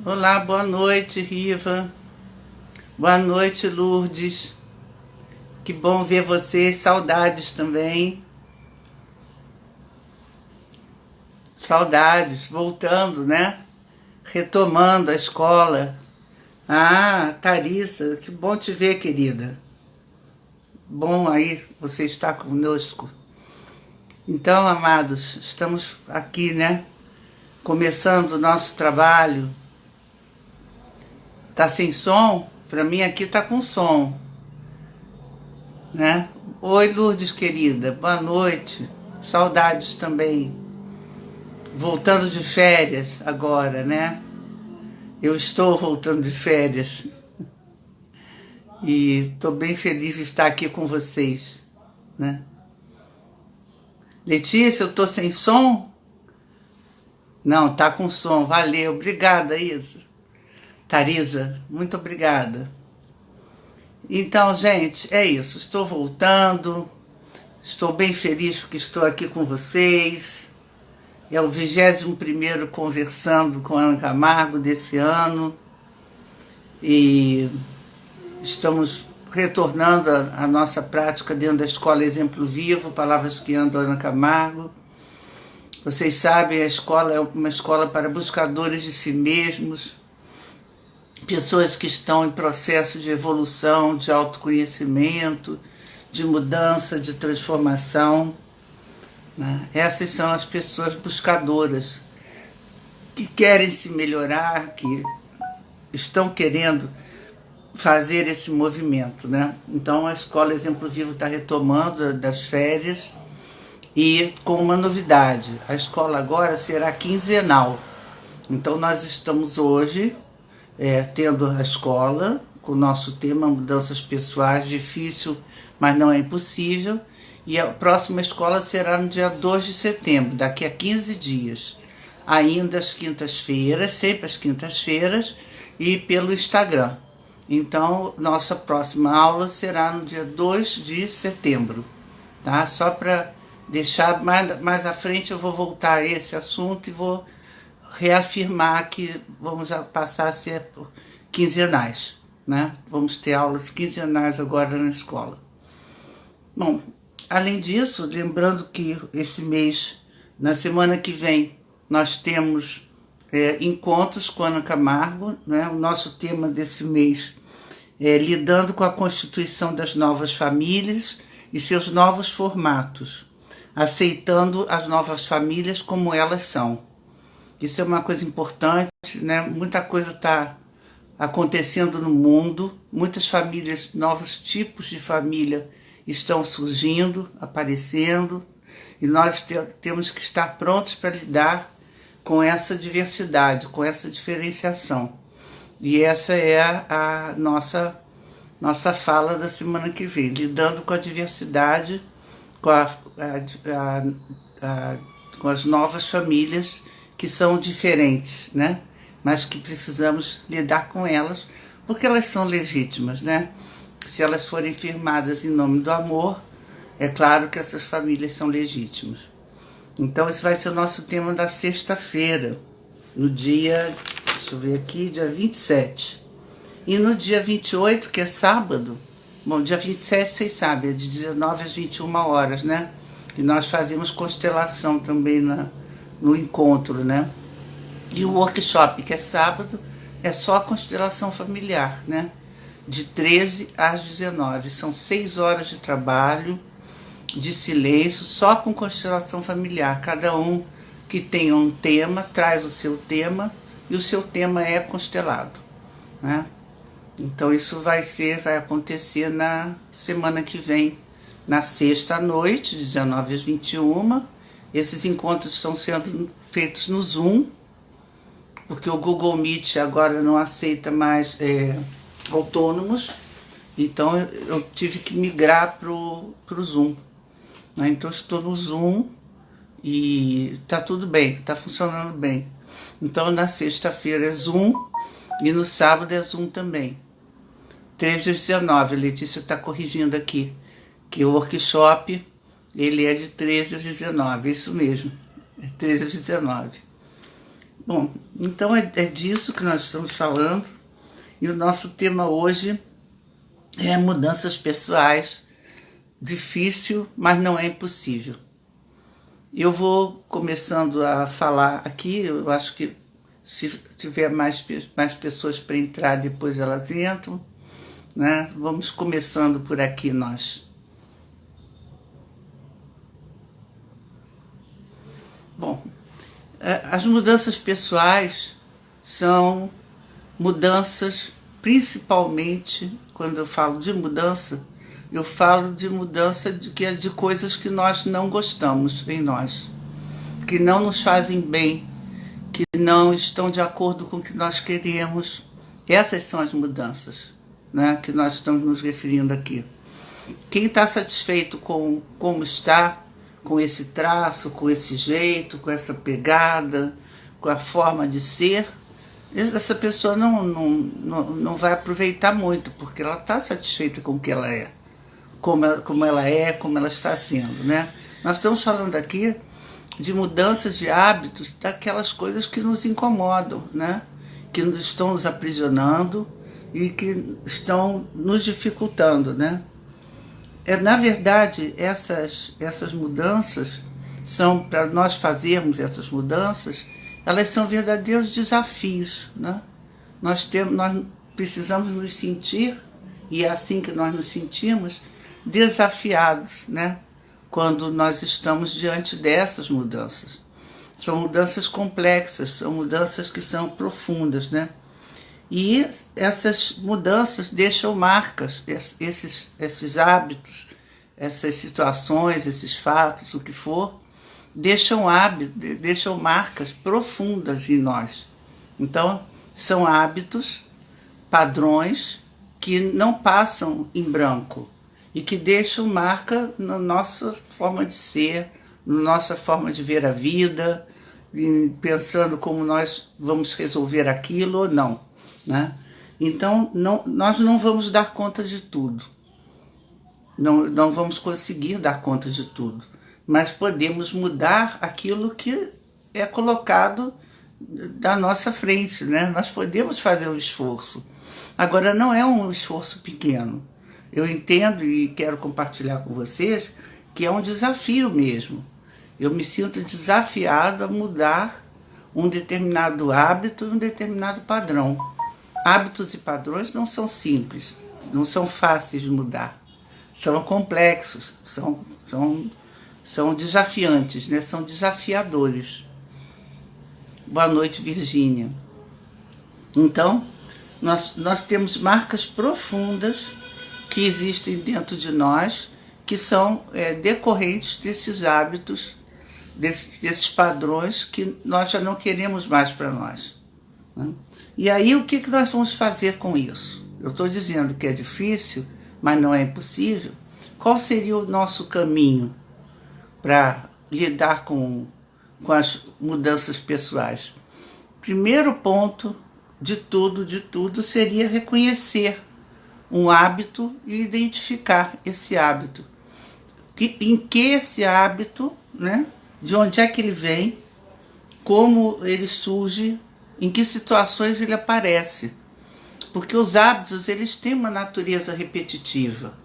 Olá, boa noite, Riva. Boa noite, Lourdes. Que bom ver vocês. Saudades também. Saudades, voltando, né? Retomando a escola. Ah, Tharissa, que bom te ver, querida. Bom aí você estar conosco. Então, amados, estamos aqui, né? Começando o nosso trabalho. Tá sem som? Para mim aqui tá com som, né? Oi, Lourdes, querida. Boa noite. Saudades também. Voltando de férias agora, né? Eu estou voltando de férias e estou bem feliz de estar aqui com vocês, né? Letícia, eu estou sem som? Não, tá com som. Valeu. Obrigada, Isa. Tharisa, muito obrigada. Então, gente, é isso. Estou voltando. Estou bem feliz porque estou aqui com vocês. É o 21º Conversando com Ana Camargo desse ano. E estamos retornando a nossa prática dentro da Escola Exemplo Vivo, Palavras que Andam, Ana Camargo. Vocês sabem, a escola é uma escola para buscadores de si mesmos, pessoas que estão em processo de evolução, de autoconhecimento, de mudança, de transformação, né? Essas são as pessoas buscadoras que querem se melhorar, que estão querendo fazer esse movimento, né? Então a Escola Exemplo Vivo está retomando das férias e com uma novidade: a escola agora será quinzenal. Então nós estamos hoje tendo a escola com o nosso tema Mudanças Pessoais, difícil, mas não é impossível. E a próxima escola será no dia 2 de setembro, daqui a 15 dias. Ainda às quintas-feiras, sempre às quintas-feiras, e pelo Instagram. Então, nossa próxima aula será no dia 2 de setembro. Tá? Só para deixar mais à frente, eu vou voltar a esse assunto e vou reafirmar que vamos passar a ser quinzenais, né? Vamos ter aulas quinzenais agora na escola. Bom, além disso, lembrando que esse mês, na semana que vem, nós temos encontros com Ana Camargo, né? O nosso tema desse mês é lidando com a constituição das novas famílias e seus novos formatos, aceitando as novas famílias como elas são. Isso é uma coisa importante, né? Muita coisa está acontecendo no mundo, muitas famílias, novos tipos de família estão surgindo, aparecendo, e nós temos que estar prontos para lidar com essa diversidade, com essa diferenciação. E essa é a nossa fala da semana que vem, lidando com a diversidade, com as novas famílias que são diferentes, né? Mas que precisamos lidar com elas, porque elas são legítimas, né? Se elas forem firmadas em nome do amor, é claro que essas famílias são legítimas. Então esse vai ser o nosso tema da sexta-feira, no dia, deixa eu ver aqui, dia 27. E no dia 28, que é sábado, bom, dia 27 vocês sabem, é de 19 às 21 horas, né? E nós fazemos constelação também no encontro, né? E o workshop, que é sábado, é só a constelação familiar, né? De 13 às 19. São 6 horas de trabalho, de silêncio, só com constelação familiar. Cada um que tem um tema, traz o seu tema, e o seu tema é constelado, né? Então isso vai acontecer na semana que vem, na sexta à noite, 19 às 21. Esses encontros estão sendo feitos no Zoom, porque o Google Meet agora não aceita mais autônomos, então eu tive que migrar pro Zoom, né? Então estou no Zoom e tá tudo bem, tá funcionando bem. Então na sexta-feira é Zoom e no sábado é Zoom também. 13 às 19, a Letícia está corrigindo aqui, que o workshop ele é de 13 às 19, é isso mesmo, é 13 às 19. Bom, então é disso que nós estamos falando. E o nosso tema hoje é mudanças pessoais. Difícil, mas não é impossível. Eu vou começando a falar aqui. Eu acho que se tiver mais pessoas para entrar, depois elas entram, né? Vamos começando por aqui nós. Bom, as mudanças pessoais são mudanças, principalmente, quando eu falo de mudança, eu falo de mudança de coisas que nós não gostamos em nós, que não nos fazem bem, que não estão de acordo com o que nós queremos. Essas são as mudanças, né, que nós estamos nos referindo aqui. Quem está satisfeito com como está, com esse traço, com esse jeito, com essa pegada, com a forma de ser, essa pessoa não vai aproveitar muito, porque ela está satisfeita com o que ela é, como ela está sendo, né? Nós estamos falando aqui de mudanças de hábitos, daquelas coisas que nos incomodam, né? Que estão nos aprisionando e que estão nos dificultando, né? Na verdade, essas mudanças são, para nós fazermos essas mudanças, elas são verdadeiros desafios, né? Nós precisamos nos sentir, e é assim que nós nos sentimos, desafiados, né? Quando nós estamos diante dessas mudanças. São mudanças complexas, são mudanças que são profundas, né? E essas mudanças deixam marcas, esses hábitos, essas situações, esses fatos, o que for, deixam marcas profundas em nós. Então, são hábitos, padrões que não passam em branco e que deixam marca na nossa forma de ser, na nossa forma de ver a vida, pensando como nós vamos resolver aquilo ou não, né? Então, nós não vamos dar conta de tudo. Não vamos conseguir dar conta de tudo. Mas podemos mudar aquilo que é colocado da nossa frente, né? Nós podemos fazer um esforço. Agora, não é um esforço pequeno. Eu entendo e quero compartilhar com vocês que é um desafio mesmo. Eu me sinto desafiado a mudar um determinado hábito, um determinado padrão. Hábitos e padrões não são simples, não são fáceis de mudar. São complexos, são desafiantes, né? São desafiadores. Boa noite, Virgínia. Então, nós temos marcas profundas que existem dentro de nós, que são decorrentes desses hábitos, desses padrões que nós já não queremos mais para nós, né? E aí, o que nós vamos fazer com isso? Eu estou dizendo que é difícil, mas não é impossível. Qual seria o nosso caminho para lidar com as mudanças pessoais? Primeiro ponto de tudo, seria reconhecer um hábito e identificar esse hábito. Em que esse hábito, né? De onde é que ele vem, como ele surge, em que situações ele aparece. Porque os hábitos, eles têm uma natureza repetitiva.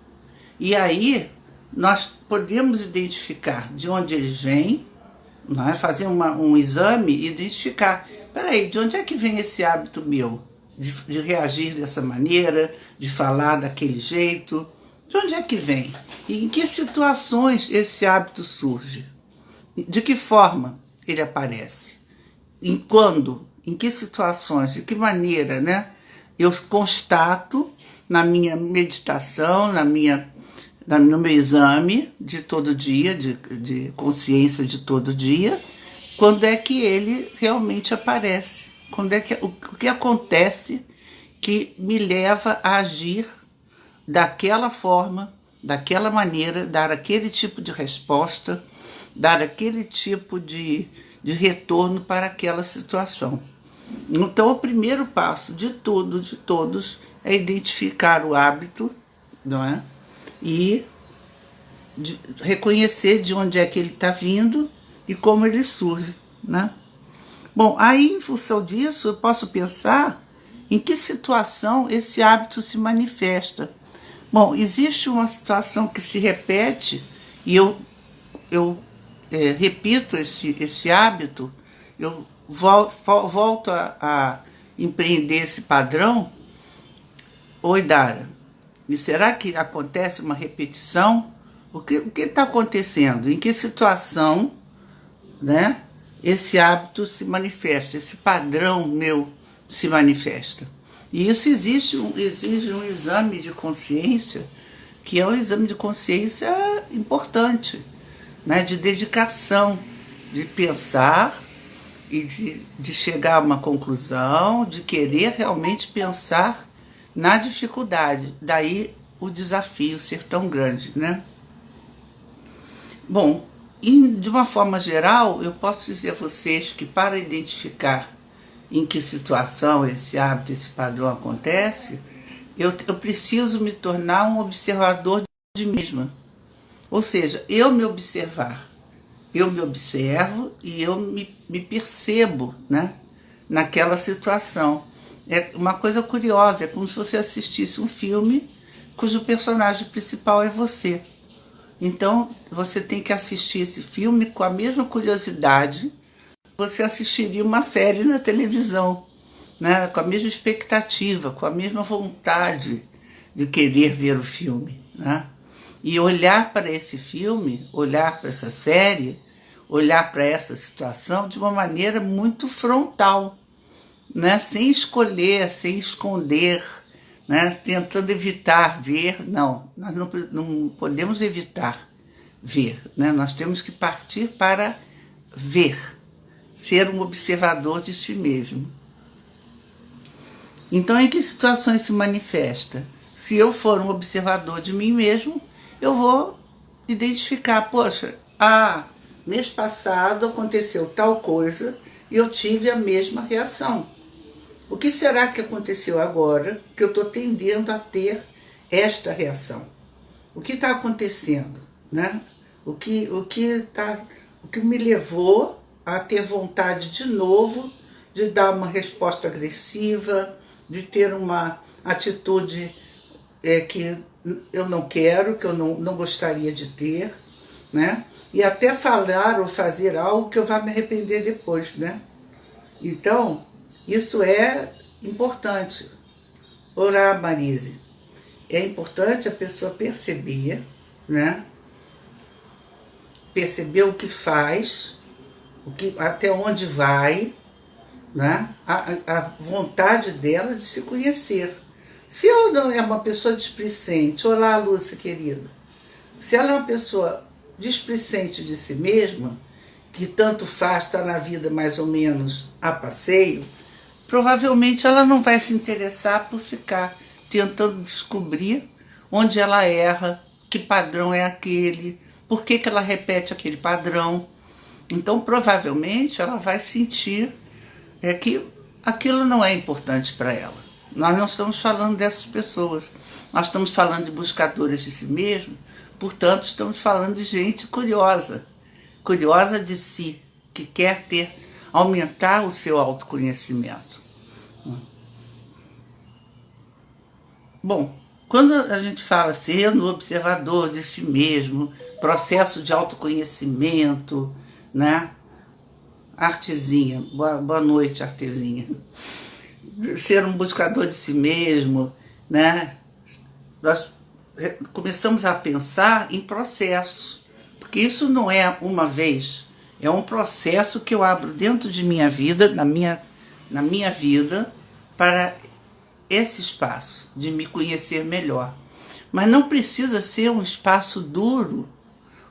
E aí, nós podemos identificar de onde eles vêm, não é? Fazer um exame e identificar. Peraí, de onde é que vem esse hábito meu? De reagir dessa maneira, de falar daquele jeito. De onde é que vem? E em que situações esse hábito surge? De que forma ele aparece? Quando? Em que situações? De que maneira, né? Eu constato na minha meditação, no meu exame de todo dia, de consciência de todo dia, quando é que ele realmente aparece? O que acontece que me leva a agir daquela forma, daquela maneira, dar aquele tipo de resposta, dar aquele tipo de retorno para aquela situação. Então, o primeiro passo de todos, é identificar o hábito, não é? E reconhecer de onde é que ele está vindo e como ele surge, né? Bom, aí em função disso, eu posso pensar em que situação esse hábito se manifesta. Bom, existe uma situação que se repete e eu repito esse hábito, eu volto a empreender esse padrão. Oi, Dara, e será que acontece uma repetição? O que está acontecendo? Em que situação, né, esse hábito se manifesta, esse padrão meu se manifesta? E isso exige um exame de consciência, que é um exame de consciência importante, né, de dedicação, de pensar e de chegar a uma conclusão, de querer realmente pensar na dificuldade. Daí o desafio ser tão grande, né? Bom, de uma forma geral, eu posso dizer a vocês que para identificar em que situação esse hábito, esse padrão acontece, eu preciso me tornar um observador de mim mesma. Ou seja, eu me observar. Eu me observo e eu me percebo, né, naquela situação. É uma coisa curiosa, é como se você assistisse um filme cujo personagem principal é você. Então, você tem que assistir esse filme com a mesma curiosidade que você assistiria uma série na televisão, né? Com a mesma expectativa, com a mesma vontade de querer ver o filme, né? E olhar para esse filme, olhar para essa série, olhar para essa situação de uma maneira muito frontal, né? Sem escolher, sem esconder, né? Tentando evitar ver. Não, nós não podemos evitar ver, né? Nós temos que partir para ver, ser um observador de si mesmo. Então, em que situações se manifesta? Se eu for um observador de mim mesmo, eu vou identificar, poxa, mês passado aconteceu tal coisa e eu tive a mesma reação. O que será que aconteceu agora que eu estou tendendo a ter esta reação? O que está acontecendo, né? O que me levou a ter vontade de novo de dar uma resposta agressiva, de ter uma atitude que eu não quero, que eu não gostaria de ter, né? E até falar ou fazer algo que eu vá me arrepender depois, né? Então, isso é importante. Ora, Marise, é importante a pessoa perceber, né? Perceber o que faz, até onde vai, né? A vontade dela de se conhecer. Se ela não é uma pessoa displicente, olá, Lúcia, querida, se ela é uma pessoa displicente de si mesma, que tanto faz, está na vida mais ou menos a passeio, provavelmente ela não vai se interessar por ficar tentando descobrir onde ela erra, que padrão é aquele, por que ela repete aquele padrão. Então, provavelmente, ela vai sentir que aquilo não é importante para ela. Nós não estamos falando dessas pessoas. Nós estamos falando de buscadores de si mesmo, portanto, estamos falando de gente curiosa, curiosa de si, que quer aumentar o seu autoconhecimento. Bom, quando a gente fala sendo observador de si mesmo, processo de autoconhecimento, né? Artezinha, boa noite, Artezinha. Ser um buscador de si mesmo, né? Nós começamos a pensar em processo, porque isso não é uma vez, é um processo que eu abro dentro de minha vida, na minha vida, para esse espaço de me conhecer melhor. Mas não precisa ser um espaço duro,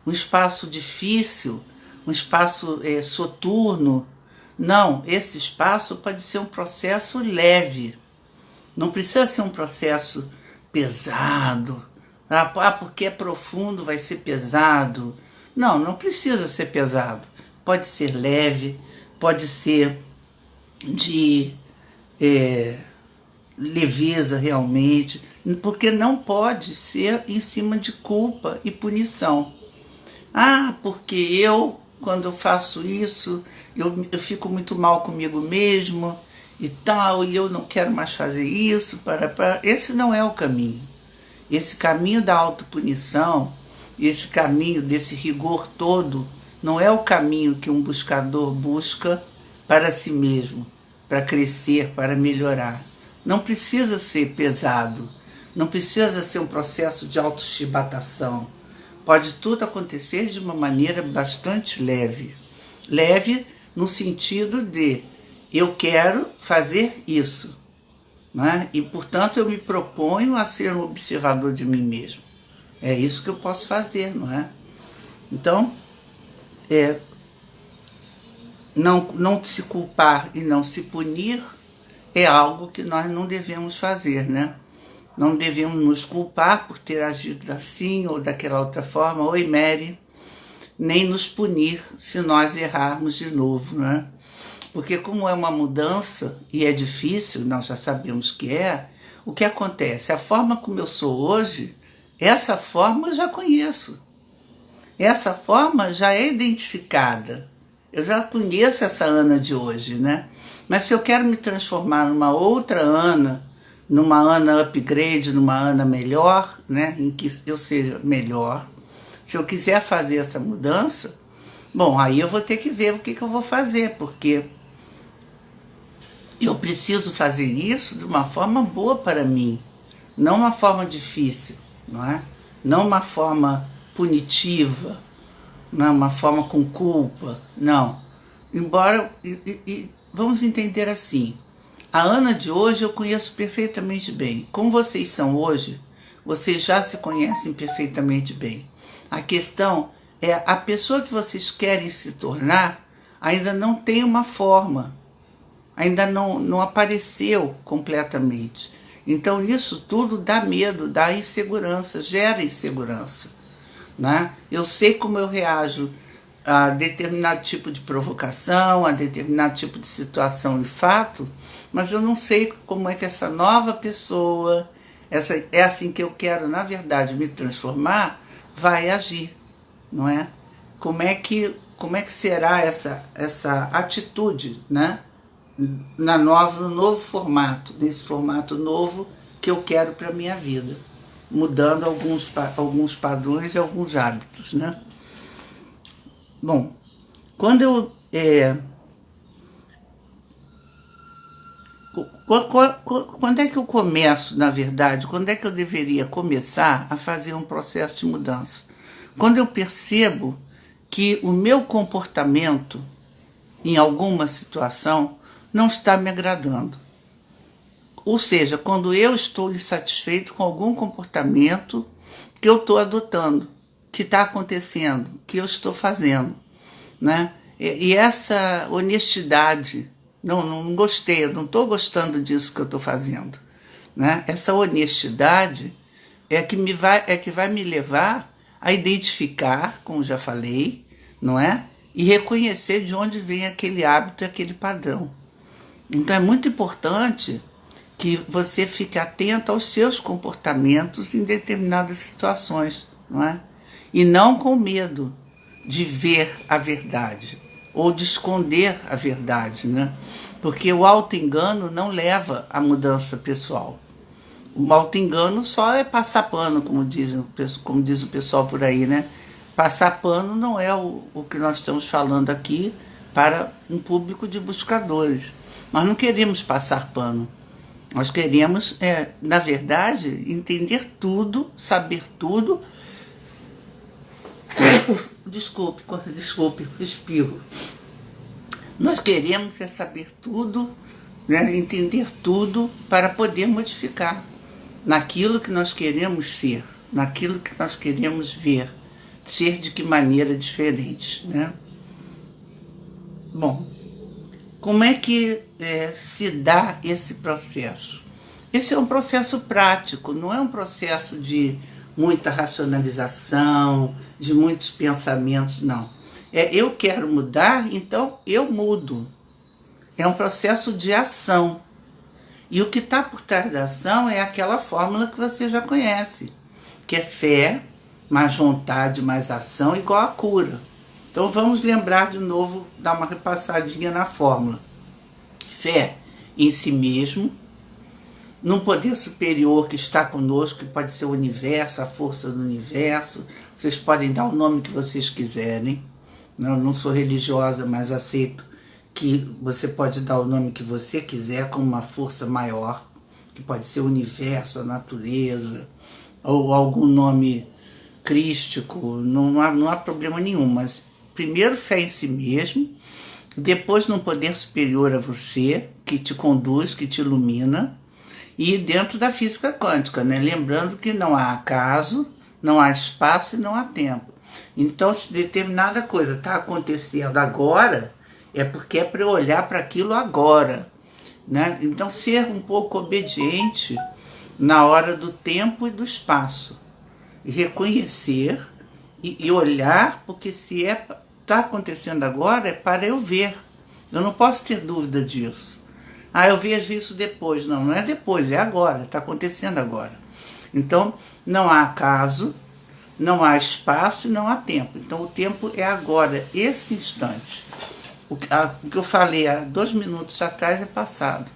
um espaço difícil, um espaço soturno. Não, esse espaço pode ser um processo leve. Não precisa ser um processo pesado. Porque é profundo vai ser pesado. Não, não precisa ser pesado. Pode ser leve, pode ser de leveza realmente, porque não pode ser em cima de culpa e punição. Porque eu quando eu faço isso, eu fico muito mal comigo mesmo e tal, e eu não quero mais fazer isso. Esse não é o caminho. Esse caminho da autopunição, esse caminho desse rigor todo, não é o caminho que um buscador busca para si mesmo, para crescer, para melhorar. Não precisa ser pesado, não precisa ser um processo de autochibatação. Pode tudo acontecer de uma maneira bastante leve. Leve no sentido de eu quero fazer isso, né? E, portanto, eu me proponho a ser um observador de mim mesmo. É isso que eu posso fazer, não é? Então, não se culpar e não se punir é algo que nós não devemos fazer, né? Não devemos nos culpar por ter agido assim ou daquela outra forma, oi Mary, nem nos punir se nós errarmos de novo, né? Porque como é uma mudança e é difícil, nós já sabemos que é, o que acontece? A forma como eu sou hoje, essa forma eu já conheço. Essa forma já é identificada. Eu já conheço essa Ana de hoje, né? Mas se eu quero me transformar numa outra Ana, numa Ana upgrade, numa Ana melhor, né? Em que eu seja melhor, se eu quiser fazer essa mudança, bom, aí eu vou ter que ver o que eu vou fazer, porque eu preciso fazer isso de uma forma boa para mim, não uma forma difícil, não é? Não uma forma punitiva, não uma forma com culpa, não. Embora, vamos entender assim, a Ana de hoje eu conheço perfeitamente bem. Como vocês são hoje, vocês já se conhecem perfeitamente bem. A questão é, a pessoa que vocês querem se tornar ainda não tem uma forma, ainda não apareceu completamente. Então isso tudo dá medo, dá insegurança, gera insegurança, né? Eu sei como eu reajo a determinado tipo de provocação, a determinado tipo de situação e fato, mas eu não sei como é que essa nova pessoa, é assim que eu quero, na verdade, me transformar, vai agir, não é? Como é que será essa atitude, né? No novo formato, nesse formato novo que eu quero para a minha vida, mudando alguns padrões e alguns hábitos, né? Bom, quando é que eu começo, na verdade, quando é que eu deveria começar a fazer um processo de mudança? Quando eu percebo que o meu comportamento em alguma situação não está me agradando. Ou seja, quando eu estou insatisfeito com algum comportamento que eu estou adotando, que está acontecendo, que eu estou fazendo, né? E essa honestidade, não gostei, eu não estou gostando disso que eu estou fazendo, né? Essa honestidade é que vai me levar a identificar, como já falei, não é? E reconhecer de onde vem aquele hábito e aquele padrão. Então é muito importante que você fique atento aos seus comportamentos em determinadas situações, não é? E não com medo de ver a verdade ou de esconder a verdade, né? Porque o auto-engano não leva à mudança pessoal. O auto-engano só é passar pano, como diz o pessoal por aí, né? Passar pano não é o que nós estamos falando aqui para um público de buscadores. Nós não queremos passar pano. Nós queremos, na verdade, entender tudo, saber tudo. Desculpe, espirro. Nós queremos saber tudo, né? Entender tudo para poder modificar naquilo que nós queremos ser, naquilo que nós queremos ver, ser de que maneira diferente, né? Bom, como é que se dá esse processo? Esse é um processo prático, não é um processo de muita racionalização, de muitos pensamentos, não. Eu quero mudar, então eu mudo. É um processo de ação. E o que está por trás da ação é aquela fórmula que você já conhece, que é fé, mais vontade, mais ação, igual a cura. Então vamos lembrar de novo, dar uma repassadinha na fórmula. Fé em si mesmo, num poder superior que está conosco, que pode ser o universo, a força do universo. Vocês podem dar o nome que vocês quiserem. Eu não sou religiosa, mas aceito que você pode dar o nome que você quiser, como uma força maior, que pode ser o universo, a natureza, ou algum nome crístico. Não há problema nenhum, mas primeiro fé em si mesmo, depois num poder superior a você, que te conduz, que te ilumina, e dentro da física quântica, né? Lembrando que não há acaso, não há espaço e não há tempo. Então, se determinada coisa está acontecendo agora, é porque é para eu olhar para aquilo agora, né? Então, ser um pouco obediente na hora do tempo e do espaço. E reconhecer e olhar, porque se está acontecendo agora, é para eu ver. Eu não posso ter dúvida disso. Eu vejo isso depois. Não, não é depois, é agora, está acontecendo agora. Então, não há acaso, não há espaço e não há tempo. Então, o tempo é agora, esse instante. O que eu falei há 2 minutos atrás é passado.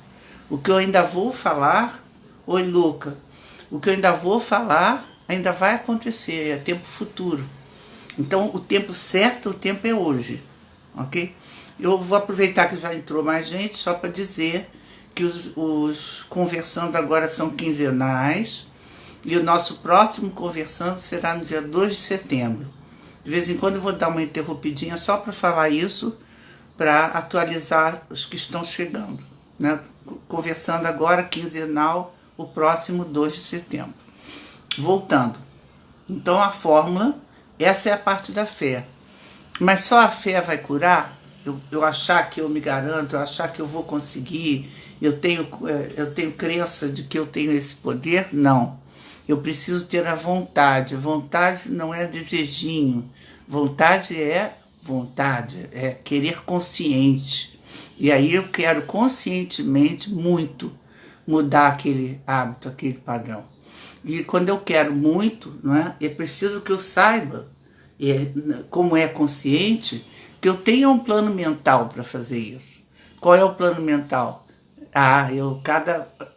O que eu ainda vou falar, oi Luca, o que eu ainda vou falar ainda vai acontecer, é tempo futuro. Então, o tempo certo, o tempo é hoje, ok? Eu vou aproveitar que já entrou mais gente, só para dizer que os Conversando agora são quinzenais, e o nosso próximo Conversando será no dia 2 de setembro. De vez em quando eu vou dar uma interrompidinha só para falar isso, para atualizar os que estão chegando, né? Conversando agora, quinzenal, o próximo 2 de setembro. Voltando. Então a fórmula, essa é a parte da fé. Mas só a fé vai curar? Eu achar que eu me garanto, eu achar que eu vou conseguir, eu tenho crença de que eu tenho esse poder? Não. Eu preciso ter a vontade. Vontade não é desejinho. Vontade, é querer consciente. E aí eu quero conscientemente muito mudar aquele hábito, aquele padrão. E quando eu quero muito, não é? É preciso que eu saiba, como é consciente, que eu tenha um plano mental para fazer isso. Qual é o plano mental?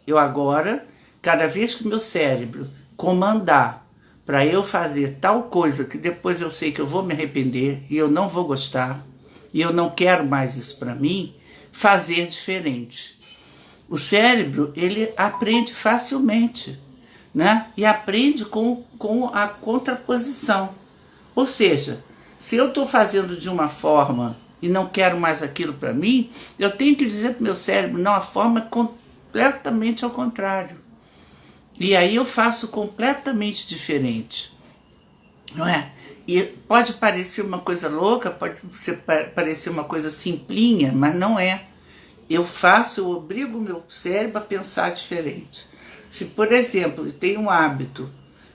Eu agora, cada vez que meu cérebro comandar para eu fazer tal coisa que depois eu sei que eu vou me arrepender e eu não vou gostar, e eu não quero mais isso para mim, fazer diferente. O cérebro, ele aprende facilmente, né? E aprende com a contraposição. Ou seja, se eu estou fazendo de uma forma e não quero mais aquilo para mim, eu tenho que dizer para o meu cérebro, não, a forma é completamente ao contrário. E aí eu faço completamente diferente, não é? E pode parecer uma coisa louca, pode parecer uma coisa simplinha, mas não é. Eu obrigo o meu cérebro a pensar diferente. Se, por exemplo, eu tenho um hábito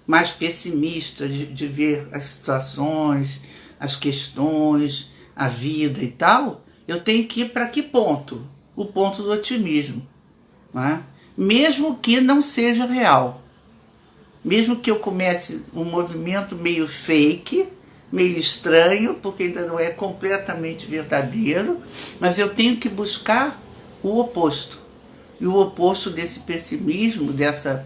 mais pessimista de ver as situações, as questões, a vida e tal, eu tenho que ir para que ponto? O ponto do otimismo, não é? Mesmo que não seja real. Mesmo que eu comece um movimento meio fake, meio estranho, porque ainda não é completamente verdadeiro, mas eu tenho que buscar o oposto. E o oposto desse pessimismo, dessa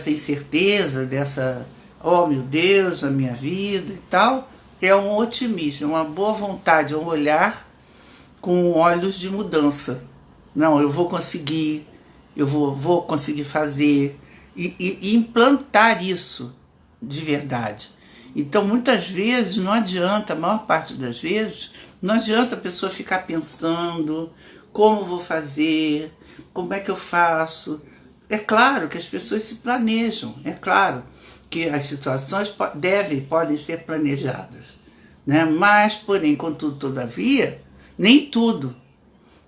incerteza, oh meu Deus, a minha vida e tal, é um otimismo, uma boa vontade, um olhar com olhos de mudança. Não, eu vou conseguir, eu vou conseguir fazer, e implantar isso de verdade. Então, muitas vezes, não adianta, a maior parte das vezes, não adianta a pessoa ficar pensando como vou fazer, como é que eu faço. É claro que as pessoas se planejam, é claro que as situações podem ser planejadas, né? Mas, porém, contudo, todavia, nem tudo.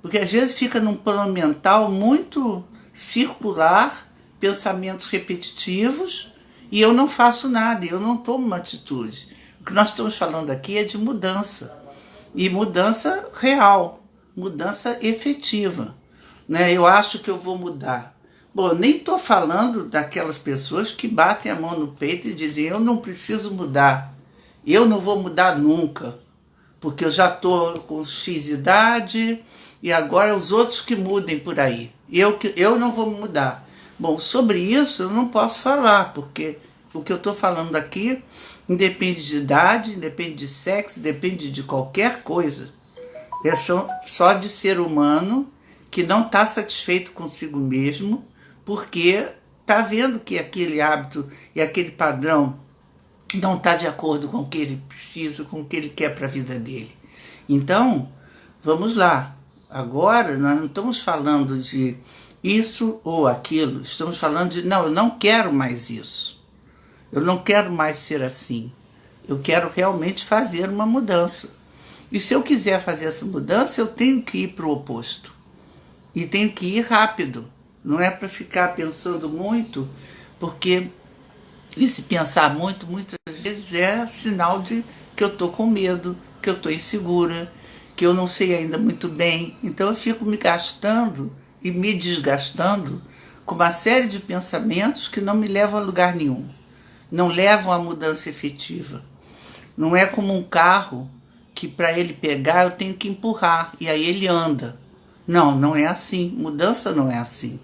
Porque às vezes fica num plano mental muito circular, pensamentos repetitivos, e eu não faço nada, eu não tomo uma atitude. O que nós estamos falando aqui é de mudança, e mudança real, mudança efetiva, né? Eu acho que eu vou mudar. Bom, eu nem estou falando daquelas pessoas que batem a mão no peito e dizem, eu não preciso mudar, eu não vou mudar nunca. porque eu já estou com X idade e agora os outros que mudem por aí. Eu não vou mudar. Bom, sobre isso eu não posso falar, porque o que eu estou falando aqui independe de idade, independe de sexo, depende de qualquer coisa. É só de ser humano que não está satisfeito consigo mesmo, porque está vendo que aquele hábito e aquele padrão não está de acordo com o que ele precisa, com o que ele quer para a vida dele. Então, vamos lá. Agora, nós não estamos falando de isso ou aquilo. Estamos falando de, não, eu não quero mais isso. Eu não quero mais ser assim. Eu quero realmente fazer uma mudança. E se eu quiser fazer essa mudança, eu tenho que ir para o oposto. E tenho que ir rápido. Não é para ficar pensando muito, porque esse pensar muito, muitas vezes é sinal de que eu estou com medo, que eu estou insegura, que eu não sei ainda muito bem. Então eu fico me gastando e me desgastando com uma série de pensamentos que não me levam a lugar nenhum. Não levam à mudança efetiva. Não é como um carro que para ele pegar eu tenho que empurrar e aí ele anda. Não, não é assim. Mudança não é assim.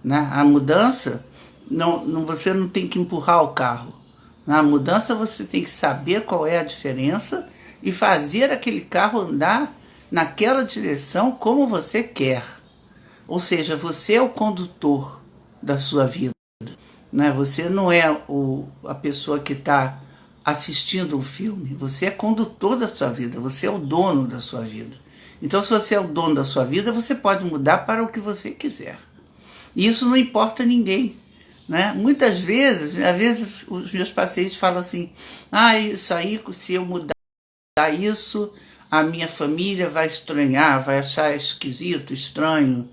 Né? A mudança, você não tem que empurrar o carro. Na mudança você tem que saber qual é a diferença e fazer aquele carro andar naquela direção como você quer. Ou seja, você é o condutor da sua vida. Né? Você não é a pessoa que está assistindo um filme. Você é condutor da sua vida. Você é o dono da sua vida. Então, se você é o dono da sua vida, você pode mudar para o que você quiser. E isso não importa a ninguém. Né? Muitas vezes, às vezes os meus pacientes falam assim, isso aí, se eu mudar isso, a minha família vai estranhar, vai achar esquisito, estranho.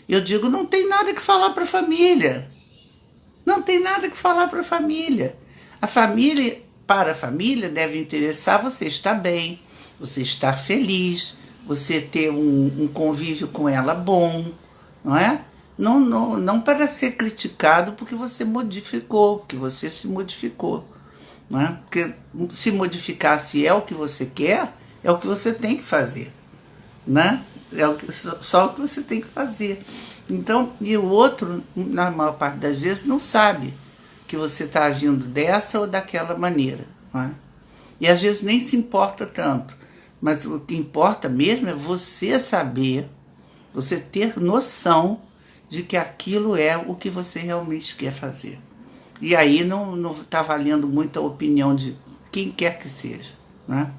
Eu digo, não tem nada que falar para a família. Não tem nada que falar para a família. Para a família, deve interessar você estar bem, você estar feliz, você ter um convívio com ela bom, não é? Não para ser criticado porque você modificou, porque você se modificou. Não é? Porque se modificar, se é o que você quer, é o que você tem que fazer. Né? Só o que você tem que fazer. Então, e o outro, na maior parte das vezes, não sabe que você está agindo dessa ou daquela maneira. Não é? E às vezes nem se importa tanto. Mas o que importa mesmo é você saber, você ter noção de que aquilo é o que você realmente quer fazer. E aí não está valendo muito a opinião de quem quer que seja. Né?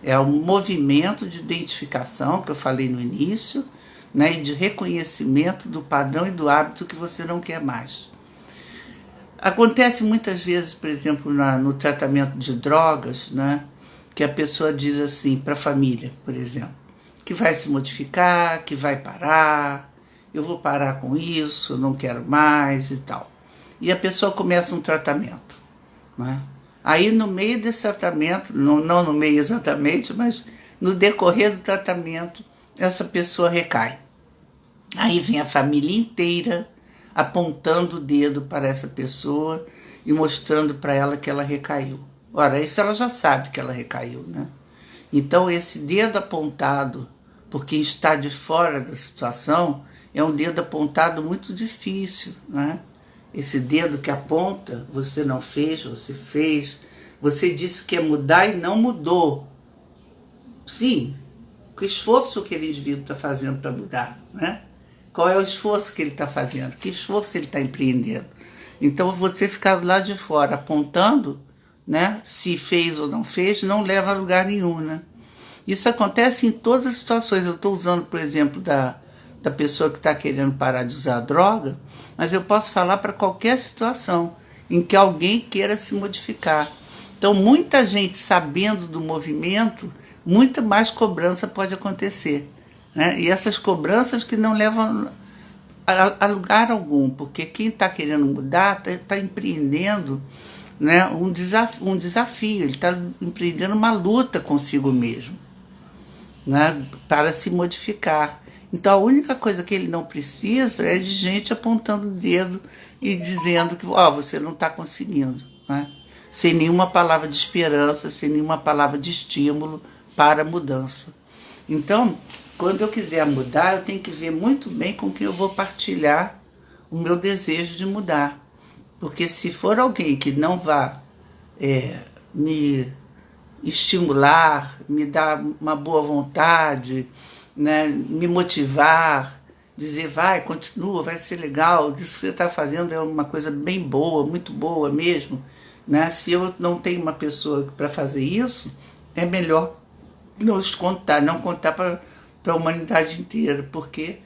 É um movimento de identificação, que eu falei no início, né, e de reconhecimento do padrão e do hábito que você não quer mais. Acontece muitas vezes, por exemplo, no tratamento de drogas, né, que a pessoa diz assim para a família, por exemplo, que vai se modificar, que vai parar, eu vou parar com isso, eu não quero mais e tal. E a pessoa começa um tratamento. Né? Aí no meio desse tratamento, não no meio exatamente, mas no decorrer do tratamento, essa pessoa recai. Aí vem a família inteira apontando o dedo para essa pessoa e mostrando para ela que ela recaiu. Ora, isso ela já sabe que ela recaiu, né? Então esse dedo apontado por quem está de fora da situação é um dedo apontado muito difícil, né? Esse dedo que aponta, você não fez, você fez, você disse que ia mudar e não mudou. Sim, que esforço que aquele indivíduo está fazendo para mudar, né? Qual é o esforço que ele está fazendo? Que esforço ele está empreendendo? Então você ficar lá de fora apontando, né, se fez ou não fez, não leva a lugar nenhum, né? Isso acontece em todas as situações. Eu estou usando, por exemplo, da pessoa que está querendo parar de usar droga, mas eu posso falar para qualquer situação em que alguém queira se modificar. Então, muita gente sabendo do movimento, muita mais cobrança pode acontecer. Né? E essas cobranças que não levam a lugar algum, porque quem está querendo mudar está empreendendo, né, um desafio, ele está empreendendo uma luta consigo mesmo, né, para se modificar. Então a única coisa que ele não precisa é de gente apontando o dedo e dizendo que você não está conseguindo. Né? Sem nenhuma palavra de esperança, sem nenhuma palavra de estímulo para a mudança. Então, quando eu quiser mudar, eu tenho que ver muito bem com quem eu vou partilhar o meu desejo de mudar. Porque se for alguém que não vá me estimular, me dar uma boa vontade, né, me motivar, dizer vai, continua, vai ser legal, isso que você está fazendo é uma coisa bem boa, muito boa mesmo, né? Se eu não tenho uma pessoa para fazer isso, é melhor não contar para a humanidade inteira, porque,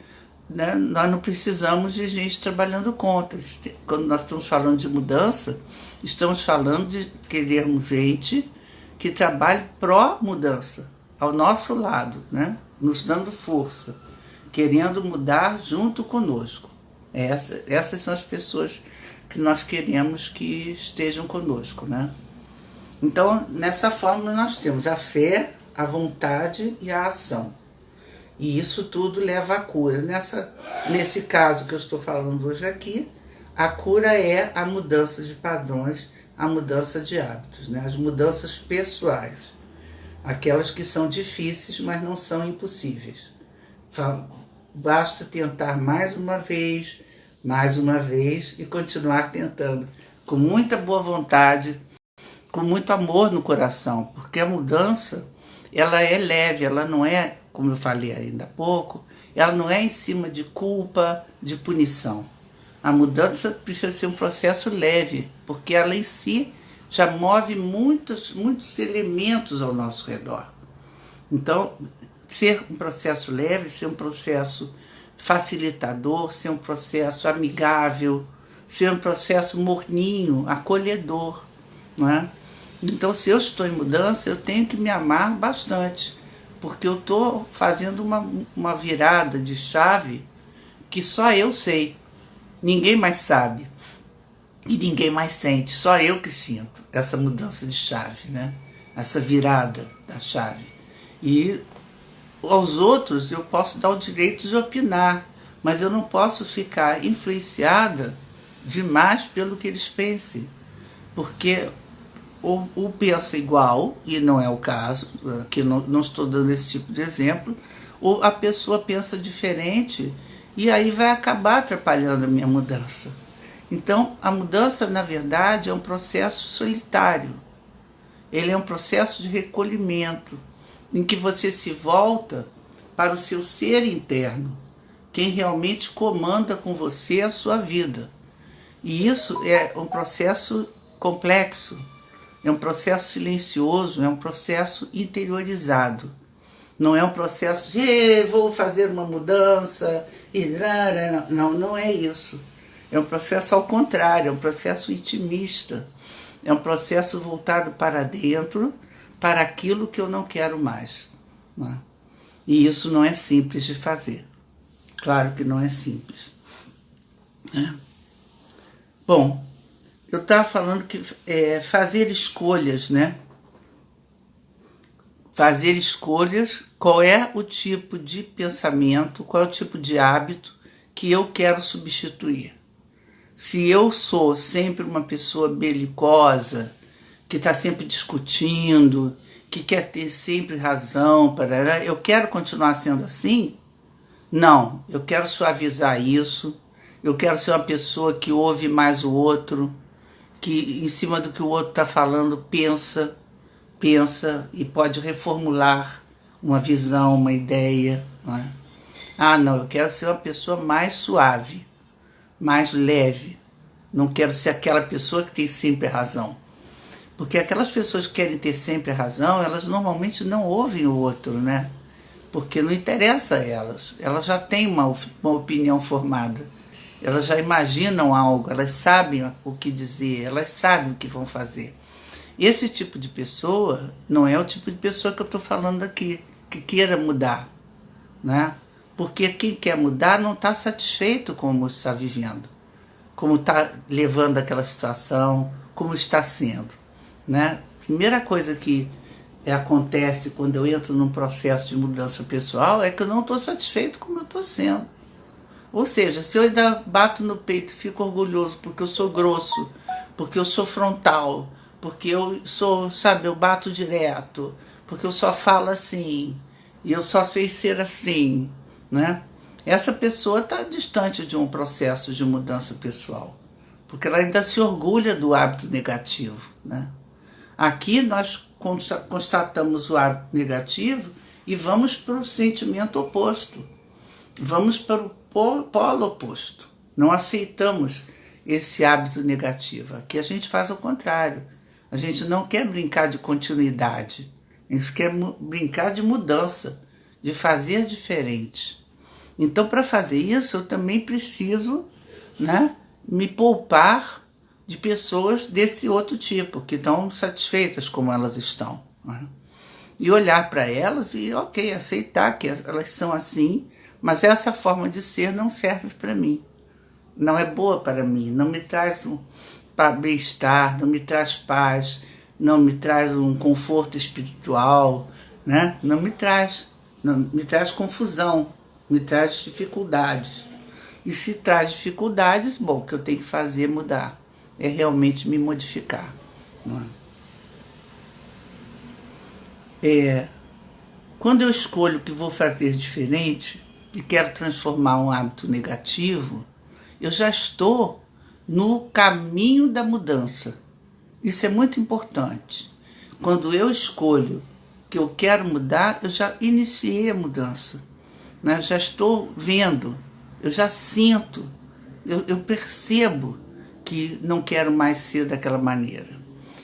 né, nós não precisamos de gente trabalhando contra. Quando nós estamos falando de mudança, estamos falando de querermos gente que trabalhe pró-mudança, ao nosso lado, né? Nos dando força, querendo mudar junto conosco. Essas são as pessoas que nós queremos que estejam conosco, né? Então, nessa forma, nós temos a fé, a vontade e a ação. E isso tudo leva à cura. Nesse caso que eu estou falando hoje aqui, a cura é a mudança de padrões, a mudança de hábitos, né? As mudanças pessoais. Aquelas que são difíceis, mas não são impossíveis. Basta tentar mais uma vez e continuar tentando, com muita boa vontade, com muito amor no coração, porque a mudança, ela é leve, ela não é, como eu falei ainda há pouco, ela não é em cima de culpa, de punição. A mudança precisa ser um processo leve, porque ela em si já move muitos elementos ao nosso redor. Então, ser um processo leve, ser um processo facilitador, ser um processo amigável, ser um processo morninho, acolhedor, não é? Então, se eu estou em mudança, eu tenho que me amar bastante, porque eu estou fazendo uma virada de chave que só eu sei, ninguém mais sabe e ninguém mais sente, só eu que sinto essa mudança de chave, né? Essa virada da chave. E aos outros eu posso dar o direito de opinar, mas eu não posso ficar influenciada demais pelo que eles pensem, porque ou pensa igual, e não é o caso, que não estou dando esse tipo de exemplo, ou a pessoa pensa diferente e aí vai acabar atrapalhando a minha mudança. Então, a mudança, na verdade, é um processo solitário. Ele é um processo de recolhimento, em que você se volta para o seu ser interno, quem realmente comanda com você a sua vida. E isso é um processo complexo, é um processo silencioso, é um processo interiorizado. Não é um processo de vou fazer uma mudança, e não é isso. É um processo ao contrário, é um processo intimista. É um processo voltado para dentro, para aquilo que eu não quero mais. Não é? E isso não é simples de fazer. Claro que não é simples. Bom, eu estava falando que fazer escolhas, né? Fazer escolhas, qual é o tipo de pensamento, qual é o tipo de hábito que eu quero substituir. Se eu sou sempre uma pessoa belicosa, que está sempre discutindo, que quer ter sempre razão, eu quero continuar sendo assim? Não, eu quero suavizar isso, eu quero ser uma pessoa que ouve mais o outro, que em cima do que o outro está falando pensa e pode reformular uma visão, uma ideia. Não é? Não, eu quero ser uma pessoa mais suave, mais leve. Não quero ser aquela pessoa que tem sempre a razão. Porque aquelas pessoas que querem ter sempre a razão, elas normalmente não ouvem o outro, né? Porque não interessa a elas. Elas já têm uma opinião formada. Elas já imaginam algo, elas sabem o que dizer, elas sabem o que vão fazer. Esse tipo de pessoa não é o tipo de pessoa que eu estou falando aqui, que queira mudar, né? Porque quem quer mudar não está satisfeito com como está vivendo, como está levando aquela situação, como está sendo, né? Primeira coisa que acontece quando eu entro num processo de mudança pessoal é que eu não estou satisfeito como eu estou sendo. Ou seja, se eu ainda bato no peito e fico orgulhoso porque eu sou grosso, porque eu sou frontal, porque eu sou, sabe, eu bato direto, porque eu só falo assim, e eu só sei ser assim, né? Essa pessoa está distante de um processo de mudança pessoal, porque ela ainda se orgulha do hábito negativo, né? Aqui nós constatamos o hábito negativo e vamos para o sentimento oposto, vamos para o polo oposto. Não aceitamos esse hábito negativo. Aqui a gente faz o contrário. A gente não quer brincar de continuidade, a gente quer brincar de mudança, de fazer diferente. Então, para fazer isso, eu também preciso, né, me poupar de pessoas desse outro tipo, que estão satisfeitas como elas estão, né? E olhar para elas e, ok, aceitar que elas são assim, mas essa forma de ser não serve para mim, não é boa para mim, não me traz um bem-estar, não me traz paz, não me traz um conforto espiritual, né? Não me traz confusão, me traz dificuldades. E se traz dificuldades, bom, o que eu tenho que fazer é mudar, é realmente me modificar, não é? Quando eu escolho que vou fazer diferente e quero transformar um hábito negativo, eu já estou no caminho da mudança. Isso é muito importante. Quando eu escolho que eu quero mudar, eu já iniciei a mudança, né? Eu já estou vendo, eu já sinto, eu percebo que não quero mais ser daquela maneira.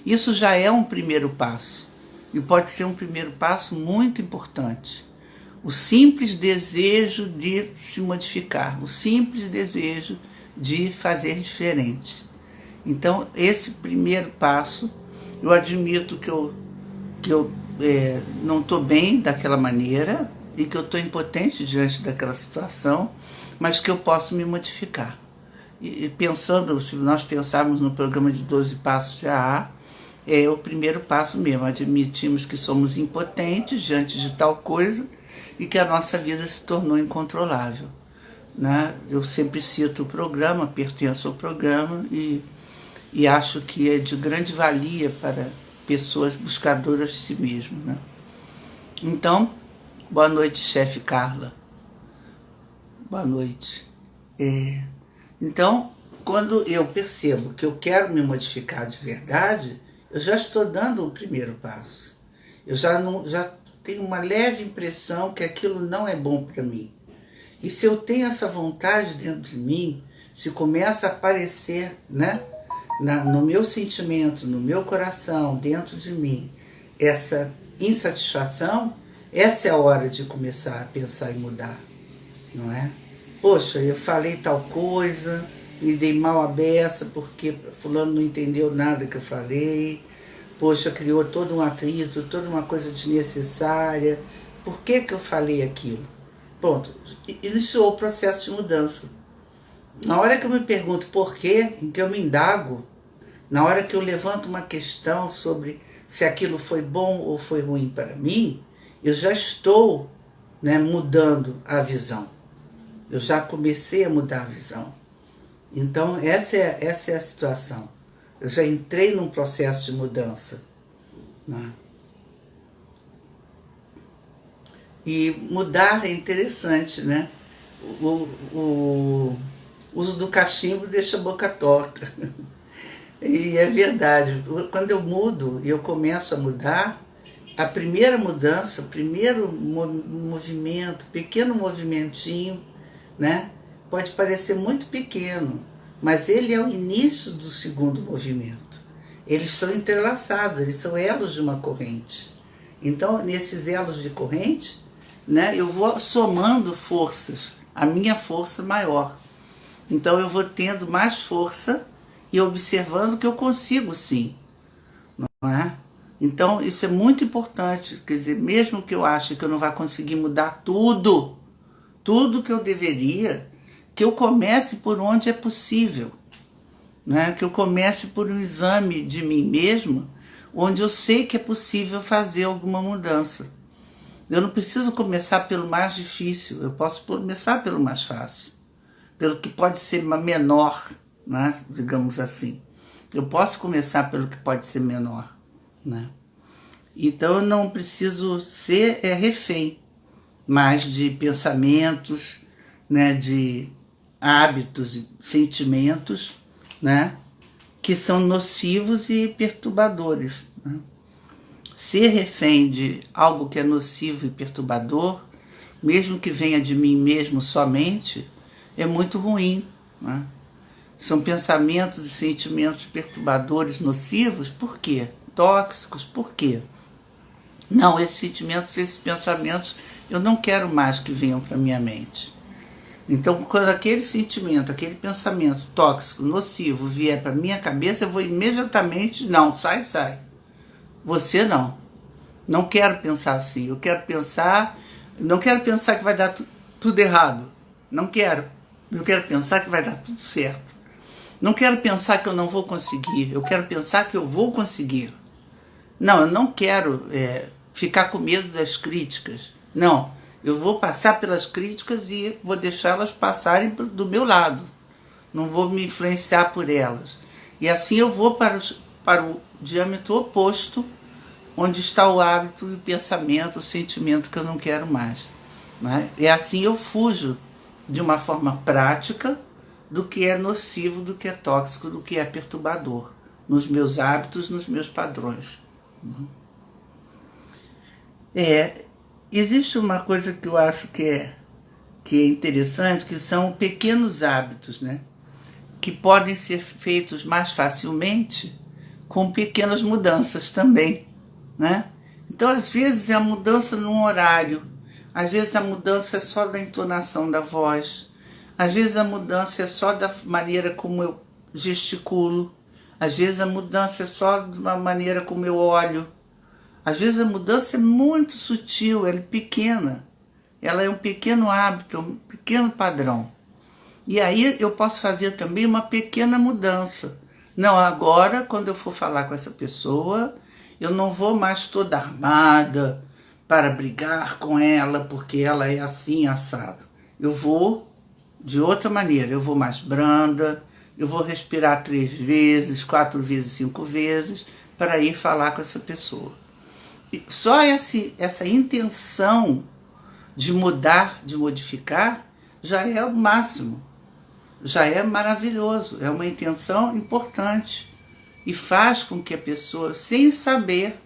Isso já é um primeiro passo, e pode ser um primeiro passo muito importante. O simples desejo de se modificar, o simples desejo de fazer diferente. Então, esse primeiro passo, eu admito que eu não estou bem daquela maneira e que eu estou impotente diante daquela situação, mas que eu posso me modificar. E pensando, se nós pensarmos no programa de 12 Passos de AA, é o primeiro passo mesmo, admitimos que somos impotentes diante de tal coisa e que a nossa vida se tornou incontrolável, né? Eu sempre cito o programa, pertenço ao programa e acho que é de grande valia para pessoas buscadoras de si mesmo, né? Então, boa noite, chefe Carla. Boa noite. Então, quando eu percebo que eu quero me modificar de verdade, eu já estou dando o primeiro passo. Eu já tenho uma leve impressão que aquilo não é bom para mim. E se eu tenho essa vontade dentro de mim, se começa a aparecer, né, no meu sentimento, no meu coração, dentro de mim, essa insatisfação, essa é a hora de começar a pensar em mudar, não é? Poxa, eu falei tal coisa, me dei mal à beça porque fulano não entendeu nada que eu falei, poxa, criou todo um atrito, toda uma coisa desnecessária, por que que eu falei aquilo? Pronto, iniciou o processo de mudança. Na hora que eu me pergunto por quê, em que eu me indago, na hora que eu levanto uma questão sobre se aquilo foi bom ou foi ruim para mim, eu já estou, né, mudando a visão. Eu já comecei a mudar a visão. Então, essa é a situação. Eu já entrei num processo de mudança, né? E mudar é interessante, né? O uso do cachimbo deixa a boca torta. E é verdade. Quando eu mudo e eu começo a mudar, a primeira mudança, o primeiro movimento, pequeno movimentinho, né? Pode parecer muito pequeno, mas ele é o início do segundo movimento. Eles são entrelaçados, eles são elos de uma corrente. Então, nesses elos de corrente, né, eu vou somando forças, a minha força maior. Então eu vou tendo mais força e observando que eu consigo sim, não é? Então isso é muito importante, quer dizer, mesmo que eu ache que eu não vá conseguir mudar tudo que eu deveria, que eu comece por onde é possível, né? Que eu comece por um exame de mim mesmo, onde eu sei que é possível fazer alguma mudança. Eu não preciso começar pelo mais difícil, eu posso começar pelo mais fácil, pelo que pode ser menor, né? Digamos assim. Eu posso começar pelo que pode ser menor, né? Então eu não preciso ser refém mais de pensamentos, né, de hábitos e sentimentos, né, que são nocivos e perturbadores, né? Ser refém de algo que é nocivo e perturbador, mesmo que venha de mim mesmo somente, é muito ruim, né? São pensamentos e sentimentos perturbadores, nocivos, por quê? Tóxicos, por quê? Não, esses sentimentos, esses pensamentos, eu não quero mais que venham para minha mente. Então, quando aquele sentimento, aquele pensamento tóxico, nocivo vier para minha cabeça, eu vou imediatamente, não, sai. Você não. Não quero pensar assim. Eu quero pensar, não quero pensar que vai dar tudo errado. Não quero. Eu quero pensar que vai dar tudo certo. Não quero pensar que eu não vou conseguir. Eu quero pensar que eu vou conseguir. Não, eu não quero ficar com medo das críticas. Não, eu vou passar pelas críticas e vou deixá-las passarem do meu lado. Não vou me influenciar por elas. E assim eu vou para o diâmetro oposto, onde está o hábito, o pensamento, o sentimento que eu não quero mais, né? E assim eu fujo de uma forma prática do que é nocivo, do que é tóxico, do que é perturbador, nos meus hábitos, nos meus padrões. Existe uma coisa que eu acho que é interessante, que são pequenos hábitos, né? Que podem ser feitos mais facilmente com pequenas mudanças também, né? Então, às vezes, é a mudança num horário, às vezes a mudança é só da entonação da voz, às vezes a mudança é só da maneira como eu gesticulo, às vezes a mudança é só da maneira como eu olho, às vezes a mudança é muito sutil, ela é pequena, ela é um pequeno hábito, um pequeno padrão. E aí eu posso fazer também uma pequena mudança. Não, agora, quando eu for falar com essa pessoa, eu não vou mais toda armada para brigar com ela, porque ela é assim, assado. Eu vou de outra maneira, eu vou mais branda, eu vou respirar 3 vezes, 4 vezes, 5 vezes, para ir falar com essa pessoa. E só essa intenção de mudar, de modificar, já é o máximo. Já é maravilhoso, é uma intenção importante e faz com que a pessoa, sem saber,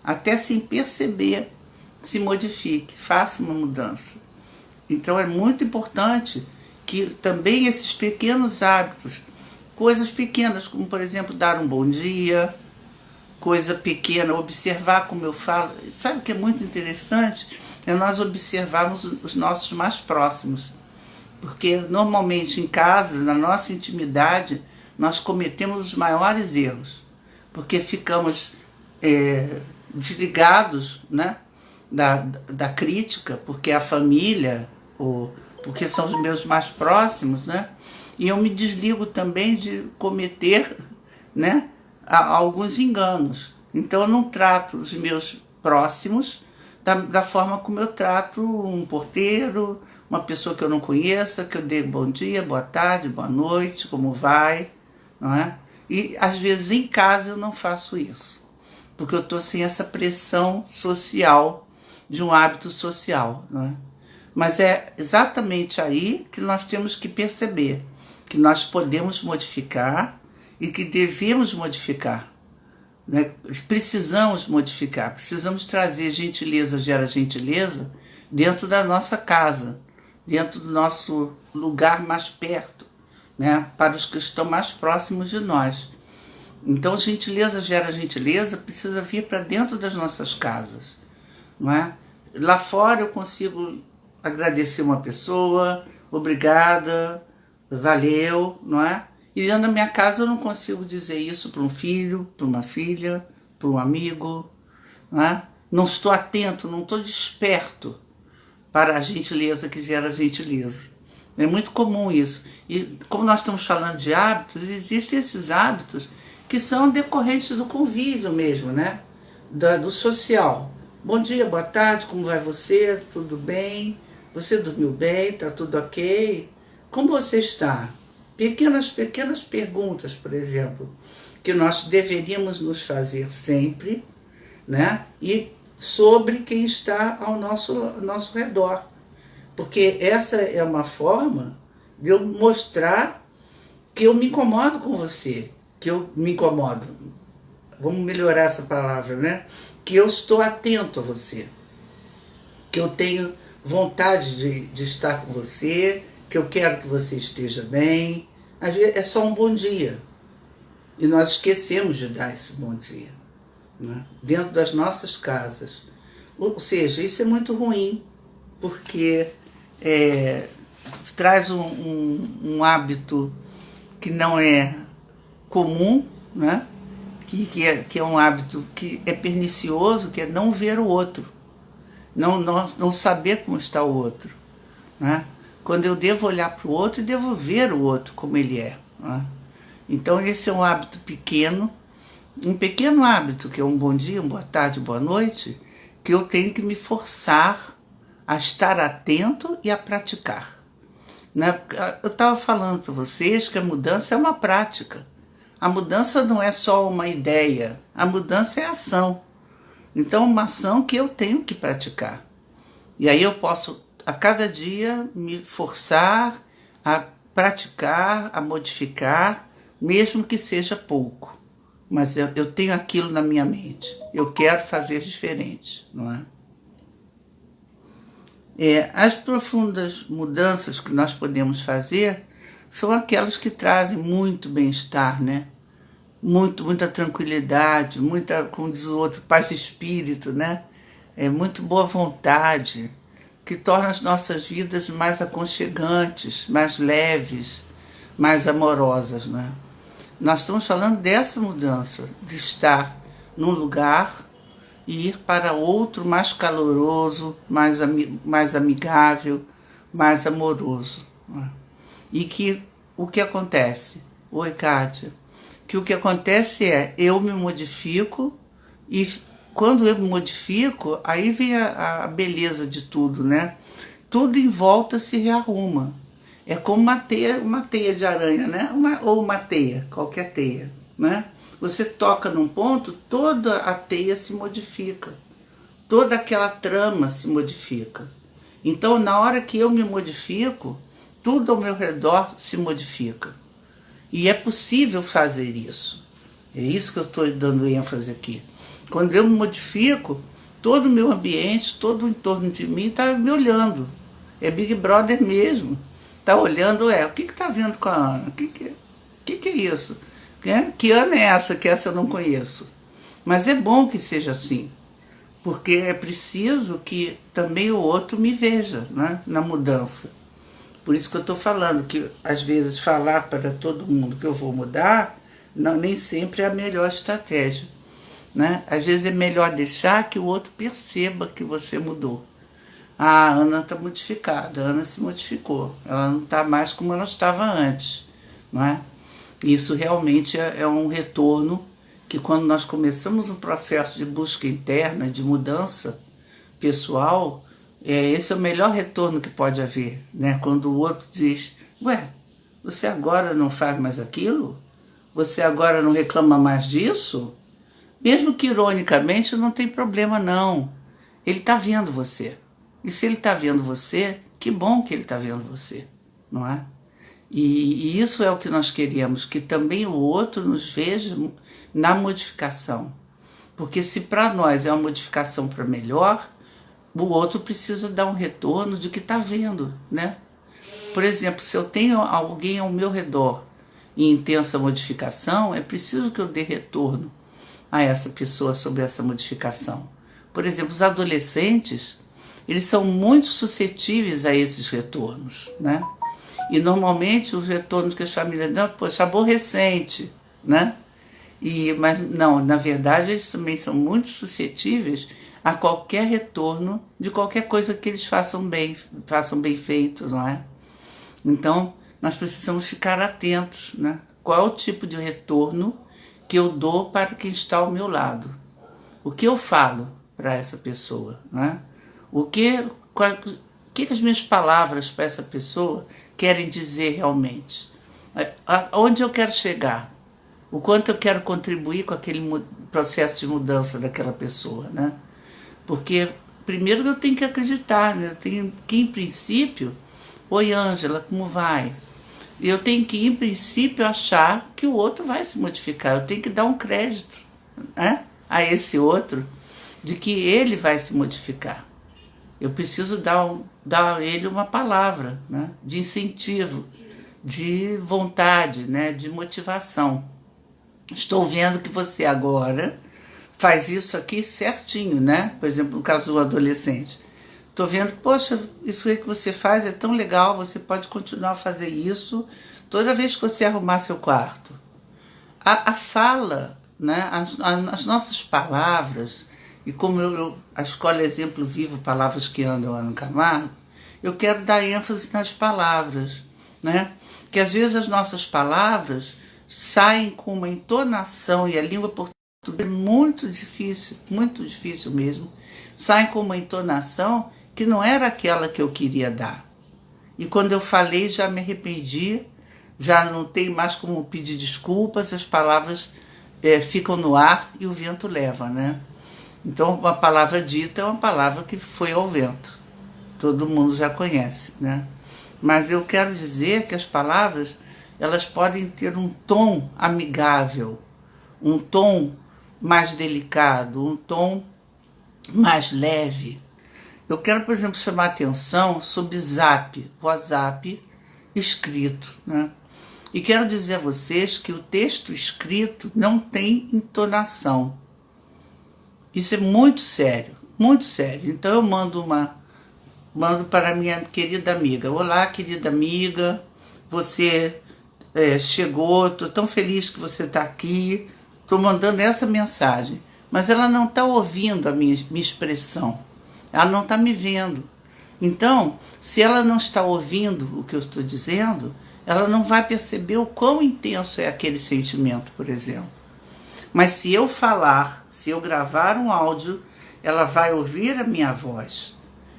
até sem perceber, se modifique, faça uma mudança. Então é muito importante que também esses pequenos hábitos, coisas pequenas, como por exemplo dar um bom dia, coisa pequena, observar como eu falo. Sabe o que é muito interessante? É nós observarmos os nossos mais próximos. Porque normalmente em casa, na nossa intimidade, nós cometemos os maiores erros. Porque ficamos desligados, né, da crítica, porque é a família, ou porque são os meus mais próximos, né? E eu me desligo também de cometer, né, alguns enganos. Então eu não trato os meus próximos da forma como eu trato um porteiro, uma pessoa que eu não conheça, que eu dei bom dia, boa tarde, boa noite, como vai, não é? E às vezes em casa eu não faço isso, porque eu estou sem essa pressão social, de um hábito social, não é? Mas é exatamente aí que nós temos que perceber que nós podemos modificar e que devemos modificar, né? Precisamos modificar, precisamos trazer gentileza gera gentileza dentro da nossa casa, dentro do nosso lugar mais perto, né? Para os que estão mais próximos de nós. Então, gentileza gera gentileza, precisa vir para dentro das nossas casas, não é? Lá fora eu consigo agradecer uma pessoa, obrigada, valeu, não é? E dentro da minha casa eu não consigo dizer isso para um filho, para uma filha, para um amigo, não é? Não estou atento, não estou desperto para a gentileza que gera gentileza. É muito comum isso. E como nós estamos falando de hábitos, existem esses hábitos que são decorrentes do convívio mesmo, né? Do social. Bom dia, boa tarde, como vai você? Tudo bem? Você dormiu bem? Tá tudo ok? Como você está? Pequenas perguntas, por exemplo, que nós deveríamos nos fazer sempre, né? E sobre quem está ao nosso redor. Porque essa é uma forma de eu mostrar que eu me incomodo com você, que eu me incomodo. Vamos melhorar essa palavra, né? Que eu estou atento a você, que eu tenho vontade de estar com você, que eu quero que você esteja bem. Às vezes é só um bom dia. E nós esquecemos de dar esse bom dia, né? Dentro das nossas casas. Ou seja, isso é muito ruim, porque traz um hábito que não é comum, né? Que é um hábito que é pernicioso, que é não ver o outro, não saber como está o outro, né? Quando eu devo olhar para o outro e devo ver o outro como ele é, né? Então esse é um hábito pequeno, um pequeno hábito, que é um bom dia, uma boa tarde, boa noite, que eu tenho que me forçar a estar atento e a praticar, né? Eu estava falando para vocês que a mudança é uma prática. A mudança não é só uma ideia, a mudança é ação. Então, uma ação que eu tenho que praticar. E aí eu posso, a cada dia, me forçar a praticar, a modificar, mesmo que seja pouco. Mas eu tenho aquilo na minha mente. Eu quero fazer diferente, não é? As profundas mudanças que nós podemos fazer são aquelas que trazem muito bem-estar, né? Muita tranquilidade, muita, como diz o outro, paz de espírito, né? Muito boa vontade, que torna as nossas vidas mais aconchegantes, mais leves, mais amorosas, né? Nós estamos falando dessa mudança, de estar num lugar e ir para outro mais caloroso, mais amigável, mais amoroso, né? E que o que acontece? Oi, Kátia. Que o que acontece é, eu me modifico e quando eu me modifico, aí vem a beleza de tudo, né? Tudo em volta se rearruma. É como uma teia de aranha, né? Ou uma teia, qualquer teia, né? Você toca num ponto, toda a teia se modifica. Toda aquela trama se modifica. Então, na hora que eu me modifico, tudo ao meu redor se modifica. E é possível fazer isso. É isso que eu estou dando ênfase aqui. Quando eu me modifico, todo o meu ambiente, todo o entorno de mim está me olhando. É Big Brother mesmo. Está olhando, o que está vendo com a Ana? O que é isso? Que Ana é essa? Que essa eu não conheço. Mas é bom que seja assim. Porque é preciso que também o outro me veja, né, na mudança. Por isso que eu estou falando que, às vezes, falar para todo mundo que eu vou mudar, nem sempre é a melhor estratégia, né? Às vezes é melhor deixar que o outro perceba que você mudou. A Ana está modificada, a Ana se modificou. Ela não está mais como ela estava antes, não é? Isso realmente é um retorno que, quando nós começamos um processo de busca interna, de mudança pessoal, esse é o melhor retorno que pode haver, né? Quando o outro diz, ué, você agora não faz mais aquilo? Você agora não reclama mais disso? Mesmo que ironicamente, não tem problema não. Ele está vendo você. E se ele está vendo você, que bom que ele está vendo você, não é? E isso é o que nós queremos, que também o outro nos veja na modificação. Porque se para nós é uma modificação para melhor, o outro precisa dar um retorno de que está vendo, né? Por exemplo, se eu tenho alguém ao meu redor em intensa modificação, é preciso que eu dê retorno a essa pessoa sobre essa modificação. Por exemplo, os adolescentes, eles são muito suscetíveis a esses retornos, né? E normalmente os retornos que as famílias dão, poxa, aborrecente, né? Mas não, na verdade eles também são muito suscetíveis a qualquer retorno de qualquer coisa que eles façam bem feito, não é? Então, nós precisamos ficar atentos, né? Qual é o tipo de retorno que eu dou para quem está ao meu lado? O que eu falo para essa pessoa, né? O que as minhas palavras para essa pessoa querem dizer realmente? Aonde eu quero chegar? o quanto eu quero contribuir com aquele processo de mudança daquela pessoa, né? Porque primeiro eu tenho que acreditar, né? Eu tenho que, em princípio, oi Ângela, como vai? Eu tenho que, em princípio, achar que o outro vai se modificar. Eu tenho que dar um crédito, né, a esse outro de que ele vai se modificar. Eu preciso dar a ele uma palavra, né, de incentivo, de vontade, né, de motivação. Estou vendo que você agora faz isso aqui certinho, né? Por exemplo, no caso do adolescente. Estou vendo, poxa, isso aí que você faz é tão legal, você pode continuar a fazer isso toda vez que você arrumar seu quarto. A fala, né? As nossas palavras, e como a escola Exemplo Vivo, Palavras que Andam, Ana Camargo, eu quero dar ênfase nas palavras, né? Que às vezes as nossas palavras saem com uma entonação, e a língua portuguesa é muito difícil mesmo, saem com uma entonação que não era aquela que eu queria dar. E quando eu falei, já me arrependi, já não tem mais como pedir desculpas, as palavras ficam no ar e o vento leva, né? Então, uma palavra dita é uma palavra que foi ao vento. Todo mundo já conhece, né? Mas eu quero dizer que as palavras, elas podem ter um tom amigável, um tom mais delicado, um tom mais leve. Eu quero, por exemplo, chamar a atenção sobre Zap, WhatsApp escrito, né? E quero dizer a vocês que o texto escrito não tem entonação. Isso é muito sério, muito sério. Então eu mando para a minha querida amiga. Olá, querida amiga, você chegou, estou tão feliz que você está aqui. Estou mandando essa mensagem, mas ela não está ouvindo a minha expressão. Ela não está me vendo. Então, se ela não está ouvindo o que eu estou dizendo, ela não vai perceber o quão intenso é aquele sentimento, por exemplo. Mas se eu falar, se eu gravar um áudio, ela vai ouvir a minha voz.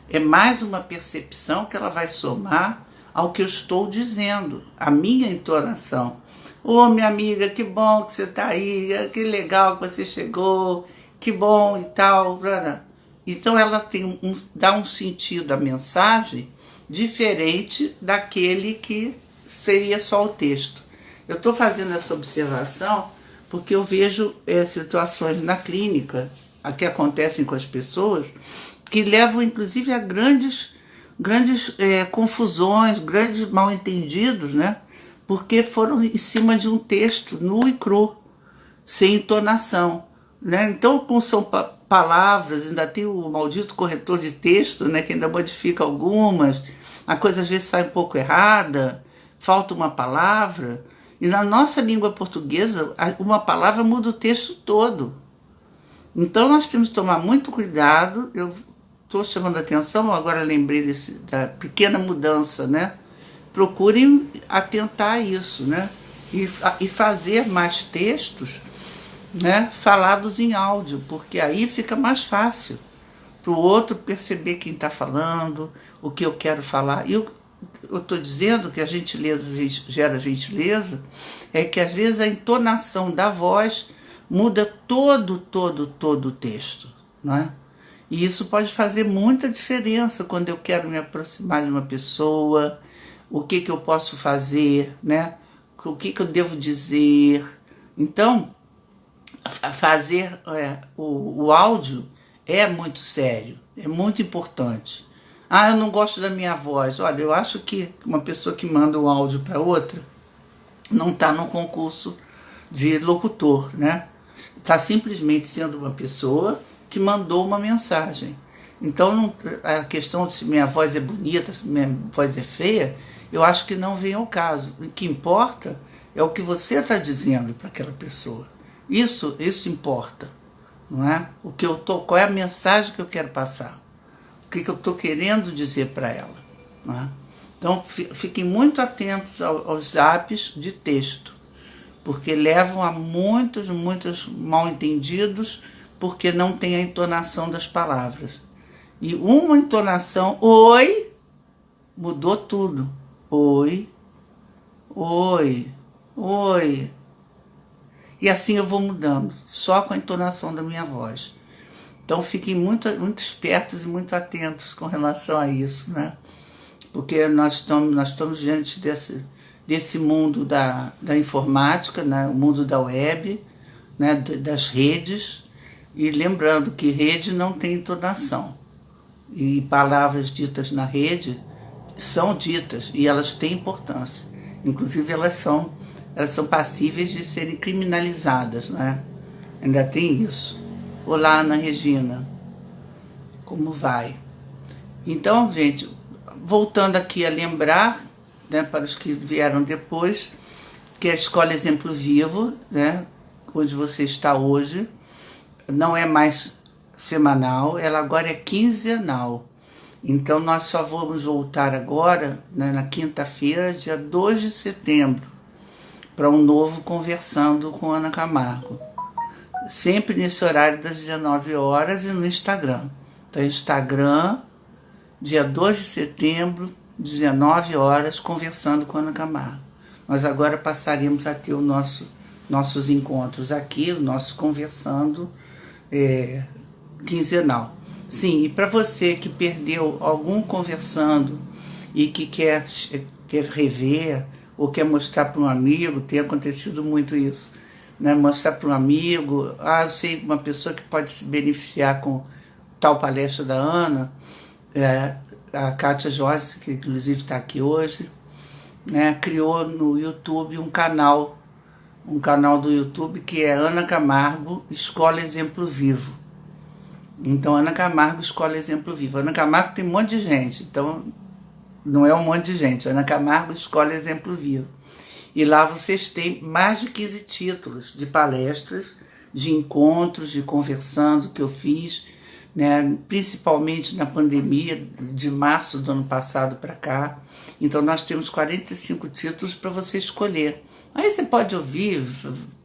É mais uma percepção que ela vai somar ao que eu estou dizendo, a minha entonação. Ô, minha amiga, que bom que você está aí, que legal que você chegou, que bom e tal. Então ela dá um sentido à mensagem diferente daquele que seria só o texto. Eu estou fazendo essa observação porque eu vejo situações na clínica que acontecem com as pessoas que levam inclusive a grandes confusões, grandes mal-entendidos, né? Porque foram em cima de um texto nu e cru, sem entonação, né? Então, como são palavras, ainda tem o maldito corretor de texto, né, que ainda modifica algumas, a coisa às vezes sai um pouco errada, falta uma palavra, e na nossa língua portuguesa, uma palavra muda o texto todo. Então, nós temos que tomar muito cuidado. Eu estou chamando a atenção, agora lembrei da pequena mudança, né? Procurem atentar a isso, né? E fazer mais textos, né, falados em áudio, porque aí fica mais fácil para o outro perceber quem está falando, o que eu quero falar. E eu estou dizendo que a gentileza gera gentileza, é que às vezes a entonação da voz muda todo o texto, né? E isso pode fazer muita diferença quando eu quero me aproximar de uma pessoa, o que eu posso fazer, né? O que eu devo dizer. Então, fazer o áudio é muito sério, é muito importante. Ah, eu não gosto da minha voz. Olha, eu acho que uma pessoa que manda um áudio para outra não está no concurso de locutor, né? Está simplesmente sendo uma pessoa que mandou uma mensagem. Então, a questão de se minha voz é bonita, se minha voz é feia, eu acho que não vem ao caso. O que importa é o que você está dizendo para aquela pessoa. Isso importa, não é? Qual é a mensagem que eu quero passar? O que eu estou querendo dizer para ela? Não é? Então, fiquem muito atentos aos zaps de texto, porque levam a muitos mal-entendidos, porque não tem a entonação das palavras. E uma entonação, oi, mudou tudo. Oi, oi, oi. E assim eu vou mudando, só com a entonação da minha voz. Então fiquem muito, muito espertos e muito atentos com relação a isso, né? Porque nós estamos diante desse mundo da informática, né? O mundo da web, né? Das redes, e lembrando que rede não tem entonação. E palavras ditas na rede são ditas e elas têm importância. Inclusive elas são passíveis de serem criminalizadas, né? Ainda tem isso. Olá, Ana Regina, como vai? Então, gente, voltando aqui a lembrar, né, para os que vieram depois, que a Escola Exemplo Vivo, né, onde você está hoje, não é mais semanal, ela agora é quinzenal. Então, nós só vamos voltar agora, né, na quinta-feira, dia 2 de setembro, para um novo Conversando com Ana Camargo. Sempre nesse horário das 19 horas e no Instagram. Então, Instagram, dia 2 de setembro, 19 horas, Conversando com Ana Camargo. Nós agora passaremos a ter nossos encontros aqui, o nosso Conversando quinzenal. Sim, e para você que perdeu algum Conversando e que quer rever ou quer mostrar para um amigo, tem acontecido muito isso, né? Mostrar para um amigo, eu sei uma pessoa que pode se beneficiar com tal palestra da Ana, a Kátia Jorge, que inclusive está aqui hoje, né? Criou no YouTube um canal do YouTube que é Ana Camargo, Escola Exemplo Vivo. Então, Ana Camargo, Escola Exemplo Vivo. Ana Camargo tem um monte de gente, então não é um monte de gente. Ana Camargo, Escola Exemplo Vivo. E lá vocês têm mais de 15 títulos de palestras, de encontros, de conversando que eu fiz, né, principalmente na pandemia, de março do ano passado para cá. Então, nós temos 45 títulos para você escolher. Aí você pode ouvir,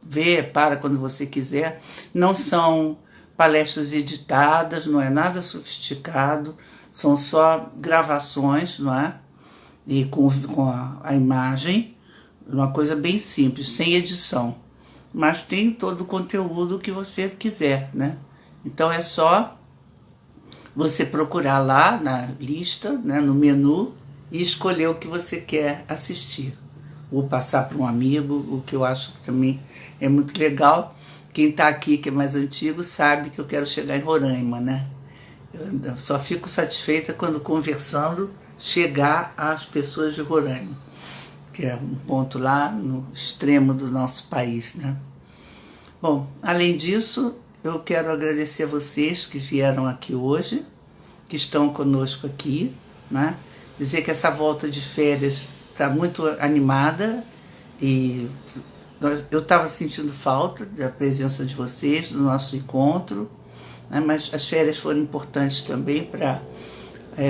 ver, quando você quiser. Não são palestras editadas, não é nada sofisticado, são só gravações, não é? E com a imagem, uma coisa bem simples, sem edição. Mas tem todo o conteúdo que você quiser, né? Então é só você procurar lá na lista, né, no menu, e escolher o que você quer assistir. Ou passar para um amigo, o que eu acho que também é muito legal. Quem está aqui, que é mais antigo, sabe que eu quero chegar em Roraima, né? Eu só fico satisfeita quando Conversando chegar às pessoas de Roraima, que é um ponto lá no extremo do nosso país, né? Bom, além disso, eu quero agradecer a vocês que vieram aqui hoje, que estão conosco aqui, né? Dizer que essa volta de férias está muito animada e eu estava sentindo falta da presença de vocês, do nosso encontro, né? Mas as férias foram importantes também para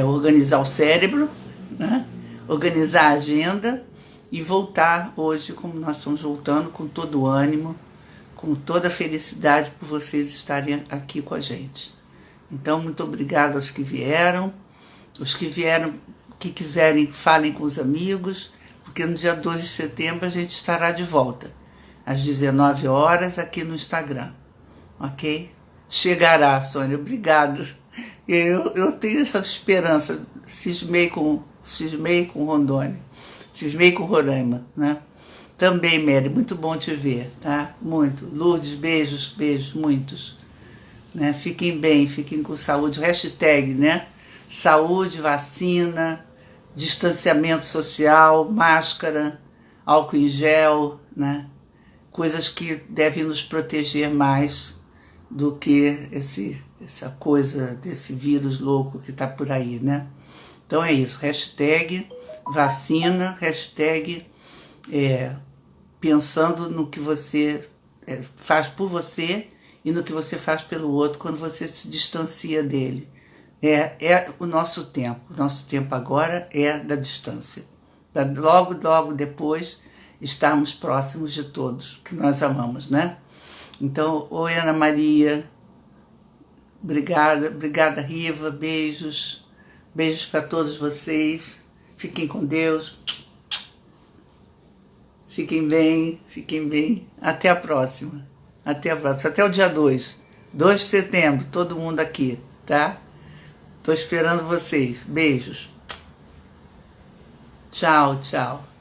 organizar o cérebro, né? Organizar a agenda e voltar hoje, como nós estamos voltando, com todo o ânimo, com toda a felicidade por vocês estarem aqui com a gente. Então, muito obrigada aos que vieram. Os que vieram, que quiserem, falem com os amigos, porque no dia 2 de setembro a gente estará de volta, às 19 horas, aqui no Instagram. Ok? Chegará, Sônia. Obrigada. Eu tenho essa esperança. Cismei com Rondônia. Cismei com Roraima, né? Também, Mary, muito bom te ver, tá? Muito. Lourdes, beijos, muitos. Né? Fiquem bem, fiquem com saúde. Hashtag, né? Saúde, vacina, distanciamento social, máscara, álcool em gel, né? Coisas que devem nos proteger mais do que essa coisa desse vírus louco que está por aí, né? Então é isso, hashtag vacina, hashtag pensando no que você faz por você e no que você faz pelo outro quando você se distancia dele. É o nosso tempo agora é da distância. Para logo depois estarmos próximos de todos, que nós amamos, né? Então, oi Ana Maria, obrigada Riva, beijos para todos vocês, fiquem com Deus. Fiquem bem, fiquem bem. Até a próxima. Até a próxima. Até o dia 2 de setembro, todo mundo aqui, tá? Tô esperando vocês. Beijos. Tchau, tchau.